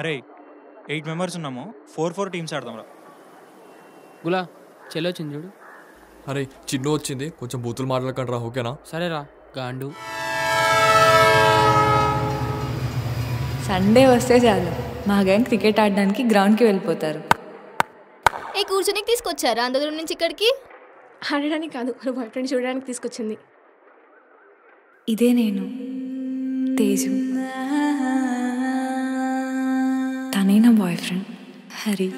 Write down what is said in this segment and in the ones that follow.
అరే 8 మెంబర్స్ ఉన్నాము, 4 టీమ్స్ ఆడదాం రా. గులా చెల్లి వచ్చింది చూడు. అరే చిన్ను వచ్చింది, కొంచెం బూతులు మాట్లాడకండి రా, ఓకేనా? సరేరా గాండు. సండే వస్తే చాలు మా గ్యాంగ్ క్రికెట్ ఆడడానికి గ్రౌండ్కి వెళ్ళిపోతారు. ఏ కూర్చొనికి తీసుకొచ్చారా అంత దూరం నుంచి ఇక్కడికి? ఆడడానికి కాదు, బాయ్ ఫ్రెండ్ చూడడానికి తీసుకొచ్చింది. ఇదే నేను తేజు, తనే నా బాయ్ ఫ్రెండ్ హరి.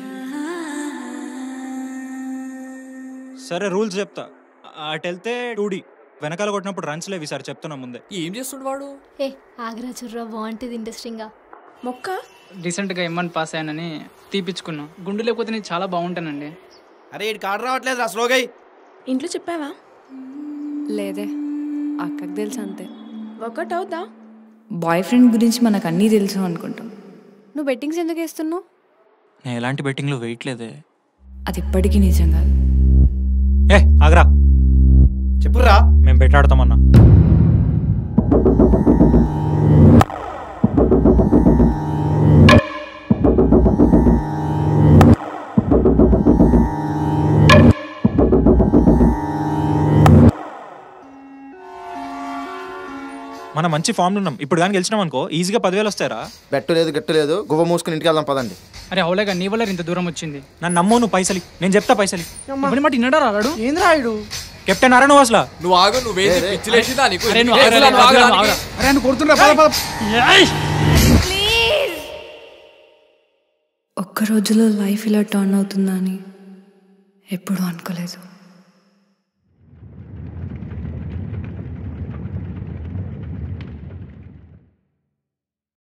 సరే రూల్స్ చెప్తా. అటు వెళ్తే 2D, వెనకాల కొట్టినప్పుడు రన్స్ లేవి సార్, చెప్తున్నా ముందే. ఏం చేస్తుండు వాడు? ఏ ఆగ్రా చుర్రా బాగుంటుంది ఇంట్రెస్టింగ్గా. మొక్క రీసెంట్గా M1 పాస్ అయ్యానని తీపిచ్చుకున్నా. గుండు లేకపోతే నేను చాలా బాగుంటానండి. అరే ఇటు కార్డు రావట్లేదు రా స్లోగై. ఇంట్లో చెప్పావా? లేదే, అక్కకి తెలుసు అంతే. వర్కౌట్ అవుతా? బాయ్ ఫ్రెండ్ గురించి మనకు అన్నీ తెలుసు అనుకుంటాం. నువ్వు బెట్టింగ్స్ ఎందుకు వేస్తున్నావు? నేను ఎలాంటి బెట్టింగ్లో వెయిట్ లేదే. అది ఇప్పటికీ నిజం కాదు. ఏ ఆగ్రా, చెప్పురా. మేము బెట్టాడతామన్నా. మనం మంచి ఫామ్లో ఉన్నాం. ఇప్పుడు కానీ గెలిచినాం అనుకో ఈజీగా 10,000 వస్తాయరా. బెట్టు లేదు గట్టు లేదు, గువ్వ మూసుకుని ఇంటికి వెళ్దాం పదండి. అరే అవులేగా, నీ వల్ల ఇంత దూరం వచ్చింది. నన్ను నమ్ము, నువ్వు పైసలి, నేను చెప్తా పైసలి. మాట విన్నాడా రాడు? ఏంది రాయుడు? కెప్టెన్ అరా నువ్వు అసలు. నువ్వు ఆగు, నువ్వేంటి పిచ్చిలేసిందా నీకు? అరే నువ్వు ఆగరా. ఒక్క రోజులో లైఫ్ ఇలా టర్న్ అవుతుందని ఎప్పుడూ అనుకోలేదు.